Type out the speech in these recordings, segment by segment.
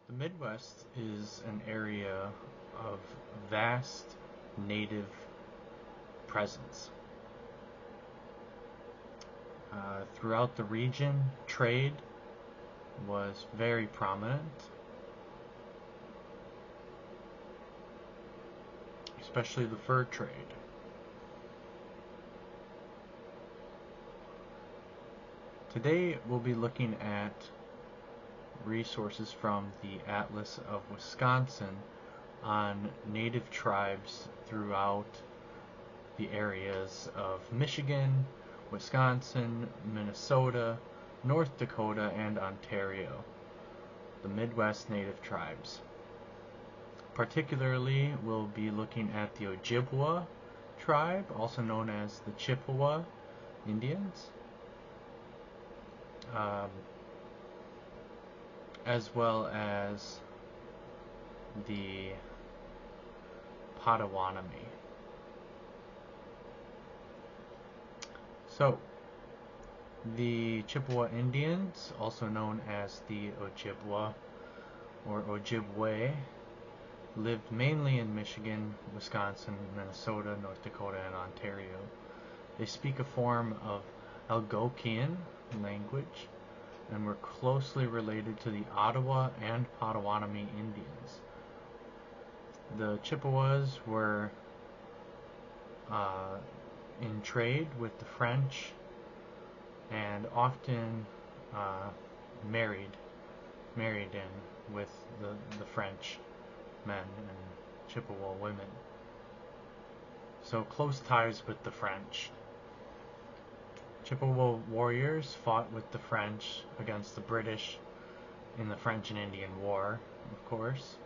The Midwest is an area of vast native presence. Throughout the region, trade was very prominent, especially the fur trade. Today we'll be looking at resources from the Atlas of Wisconsin on native tribes throughout the areas of Michigan, Wisconsin, Minnesota, North Dakota, and Ontario, the Midwest native tribes. Particularly, we'll be looking at the Ojibwe tribe, also known as the Chippewa Indians, as well as the Potowatomi. So, the Chippewa Indians, also known as the Ojibwe or Ojibwe, lived mainly in Michigan, Wisconsin, Minnesota, North Dakota, and Ontario. They speak a form of Algonquian language and were closely related to the Ottawa and Potawatomi Indians. The Chippewas were in trade with the French and often married in with the French men and Chippewa women. So close ties with the French. Chippewa warriors fought with the French against the British in the French and Indian War, of course.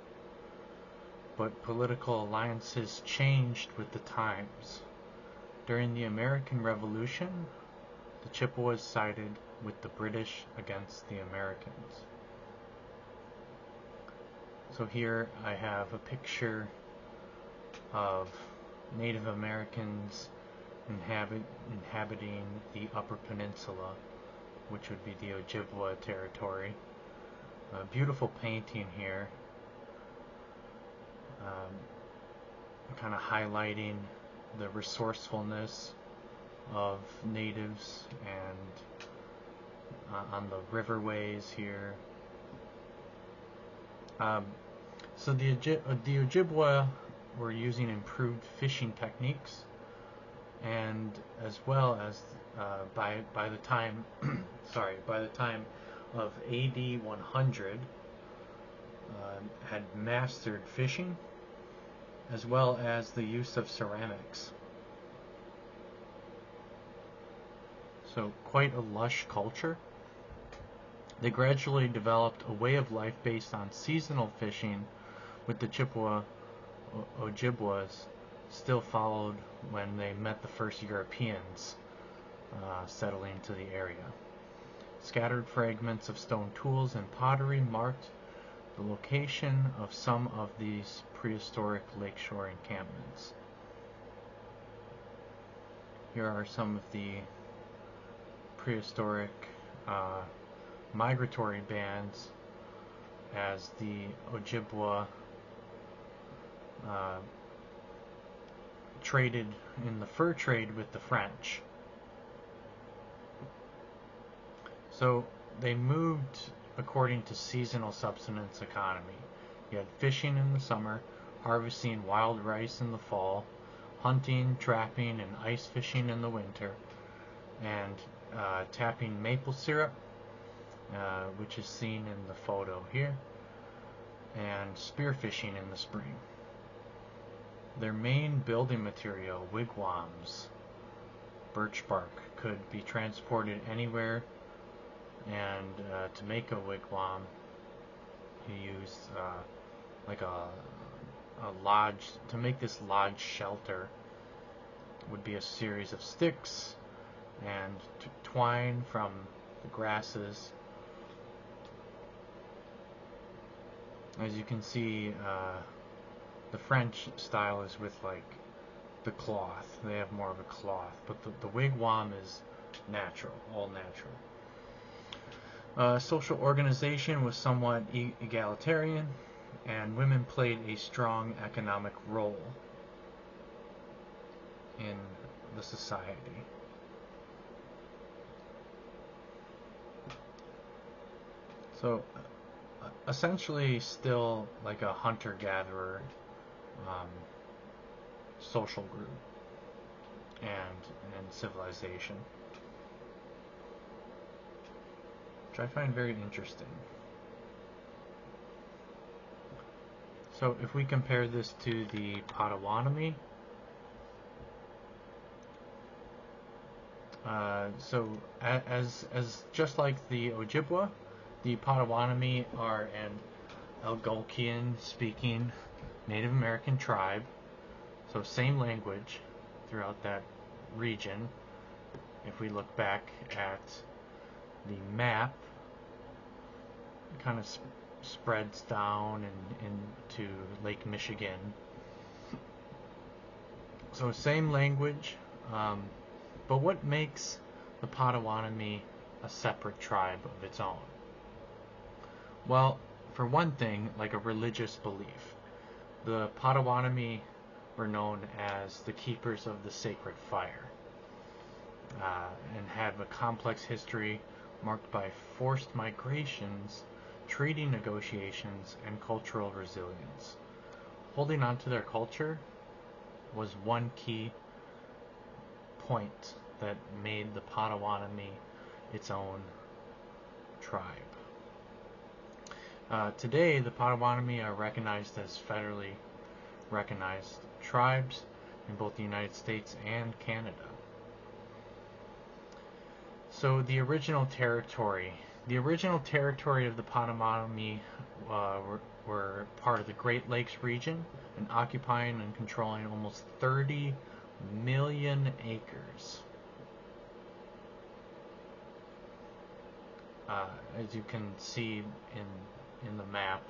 But political alliances changed with the times. During the American Revolution, the Chippewas sided with the British against the Americans. So here I have a picture of Native Americans inhabiting the Upper Peninsula, which would be the Ojibwe territory. A beautiful painting here, kind of highlighting the resourcefulness of natives and on the riverways here. So the Ojibwe were using improved fishing techniques, and as well as by the time of AD 100 had mastered fishing as well as the use of ceramics. So quite a lush culture. They gradually developed a way of life based on seasonal fishing, with the Chippewa Ojibwas still followed when they met the first Europeans settling to the area. Scattered fragments of stone tools and pottery marked the location of some of these prehistoric lakeshore encampments. Here are some of the prehistoric migratory bands as the Ojibwe traded in the fur trade with the French. So they moved according to seasonal subsistence economy. You had fishing in the summer, harvesting wild rice in the fall, hunting, trapping, and ice fishing in the winter, and tapping maple syrup, which is seen in the photo here, and spearfishing in the spring. Their main building material, wigwams, birch bark, could be transported anywhere, and to make a wigwam you used like a lodge. To make this lodge shelter would be a series of sticks and twine from the grasses. As you can see, the French style is with like the cloth. They have more of a cloth, but the wigwam is natural, all natural. Social organization was somewhat egalitarian, and women played a strong economic role in the society. So, essentially, still like a hunter-gatherer um, social group and civilization, which I find very interesting. So if we compare this to the Potowatomi, so as just like the Ojibwe, the Potowatomi are an Algonquian-speaking Native American tribe, so same language throughout that region. If we look back at the map, it kind of spreads down and into Lake Michigan. So same language, but what makes the Potawatomi a separate tribe of its own? Well, for one thing, like a religious belief. The Potawatomi were known as the keepers of the sacred fire, and have a complex history marked by forced migrations, treaty negotiations, and cultural resilience. Holding on to their culture was one key point that made the Potawatomi its own tribe. Today, the Potawatomi are recognized as federally recognized tribes in both the United States and Canada. So the original territory of the Potawatomi were part of the Great Lakes region and occupying and controlling almost 30 million acres. As you can see in the map,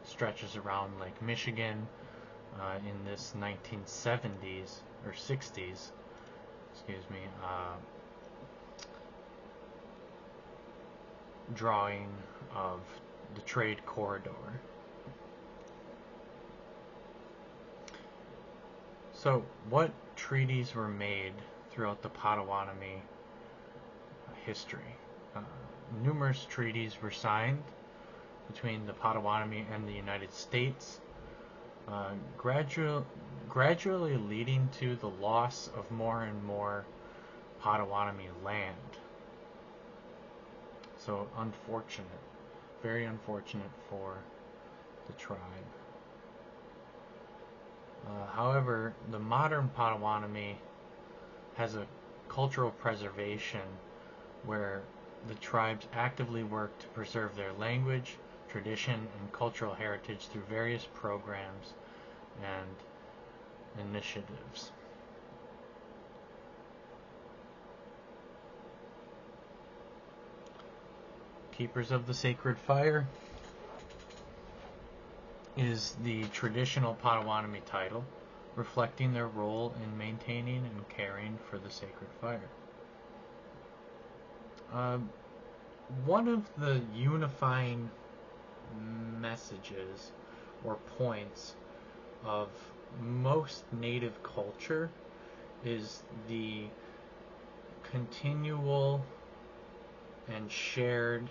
stretches around Lake Michigan in this 1970s or 60s, drawing of the trade corridor. So, what treaties were made throughout the Potawatomi history? Numerous treaties were signed between the Potawatomi and the United States, gradually leading to the loss of more and more Potawatomi land. So unfortunate, very unfortunate for the tribe. However, the modern Potawatomi has a cultural preservation where the tribes actively work to preserve their language, tradition, and cultural heritage through various programs and initiatives. Keepers of the Sacred Fire is the traditional Potawatomi title, reflecting their role in maintaining and caring for the sacred fire. One of the unifying messages or points of most Native culture is the continual and shared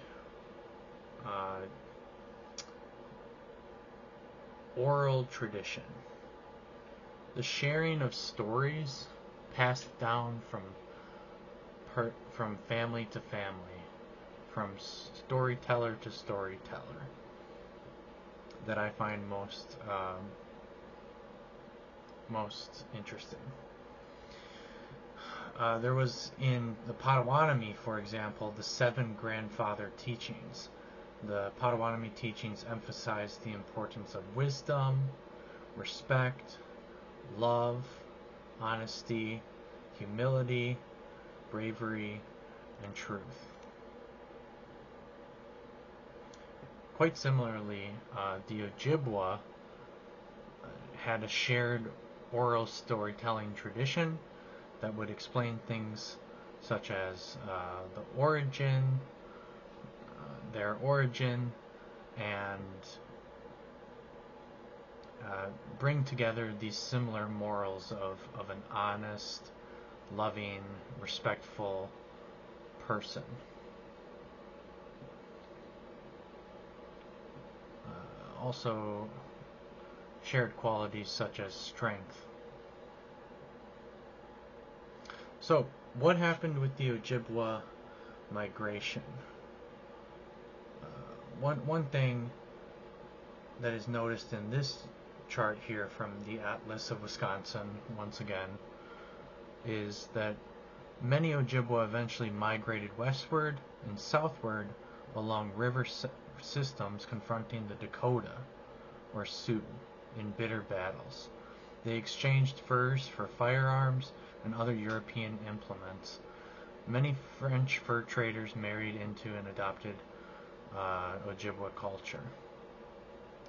oral tradition. The sharing of stories passed down from family to family, from storyteller to storyteller, that I find most interesting. There was in the Potawatomi, for example, the 7 grandfather teachings. The Potawatomi teachings emphasized the importance of wisdom, respect, love, honesty, humility, bravery, and truth. Quite similarly, the Ojibwe had a shared oral storytelling tradition that would explain things such as the origin, their origin and bring together these similar morals of an honest, loving, respectful person. Also, shared qualities such as strength. So, what happened with the Ojibwe migration? One thing that is noticed in this chart here from the Atlas of Wisconsin, once again, is that many Ojibwe eventually migrated westward and southward along river systems, confronting the Dakota, or Sioux, in bitter battles. They exchanged furs for firearms and other European implements. Many French fur traders married into and adopted Ojibwe culture.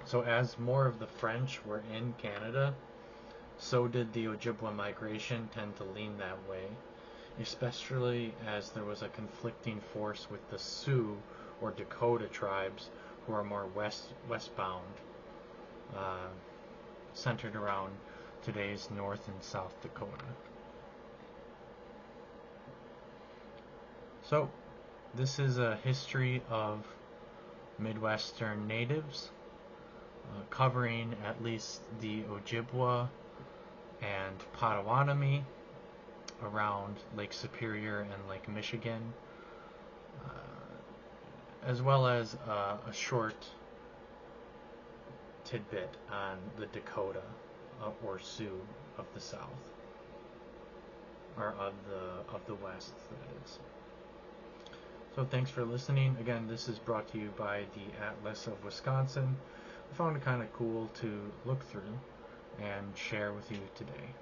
So as more of the French were in Canada, so did the Ojibwe migration tend to lean that way, especially as there was a conflicting force with the Sioux or Dakota tribes, who are more westbound, centered around today's North and South Dakota. So this is a history of Midwestern natives, covering at least the Ojibwe and Potowatomi around Lake Superior and Lake Michigan, as well as a short tidbit on the Dakota or Sioux of the South, or of the West, that is. So thanks for listening. Again, this is brought to you by the Atlas of Wisconsin. I found it kind of cool to look through and share with you today.